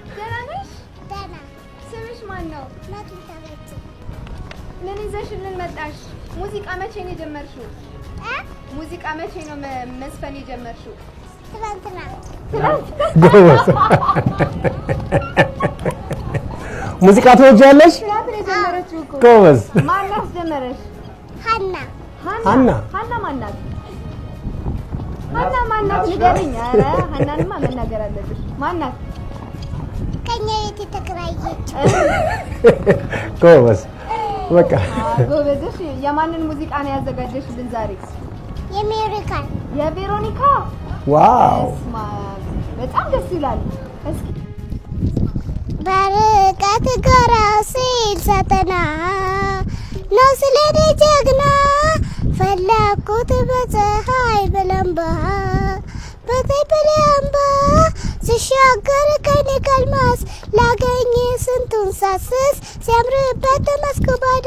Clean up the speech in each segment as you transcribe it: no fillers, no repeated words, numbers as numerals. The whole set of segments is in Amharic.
ደህና ነሽ? ደህና። ስምሽ ማን ነው? መክሊት። ምን ይዘሽልን መጣሽ? ሙዚቃ መቼ ነው የጀመርሽው? ሙዚቃ መቼ ነው መዝፈን የጀመርሽው? ትናንትና። ጎበዝ። ሙዚቃ ትወጃለሽ? ትናንትና የጀመረችው እኮ። ጎበዝ። ማን አስጀመረሽ? ሀና። ሀና ማናት? ሀና ማናት? ንገሪኝ። ኧረ ሀናንማ መናገር አለብሽ። ማናት? ከኛ ቤት የተከራየች። ጎበዝ። በቃ ጎበዝሽ። የማንን ሙዚቃ ነው ያዘጋጀሽልን ዛሬ? የቬሮኒካ። ዋው በጣም ደስ ይላል። እስኪ በርቀት ጎራ ሲል ሳተና ነው ስለኔ ጀግና ፈለኩት በፀሐይ በለምባ በለምባ ሲሻገር ከኔ ከልማስ ላገኝ ስንቱን ሳስስ ሲያምርበት መስኩባድ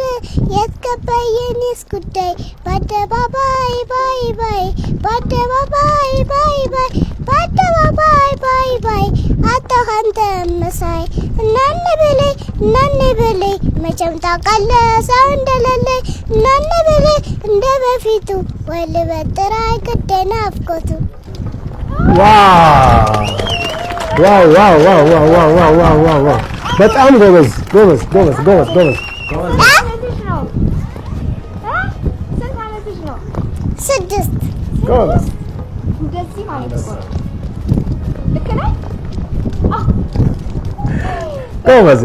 የትገባይ የኔስ ጉዳይ በአደባባይ ባይ ባይ በአደባባይ ባይ ባይ በአደባባይ ባይ ባይ አጣሁ አንተን መሳይ እናን በለይ መቼም ታውቃለህ ሰው እንደሌለኝ እናን በለይ እንደ በፊቱ ወልበጥራ ግዴ ናፍቆቱ ዋው በጣም ጎበዝ። ስንት ዓመትሽ ነው? 6 ጎበዝ። እንደዚህ ማለት ነው። ልክ ነህ? ጎበዝ።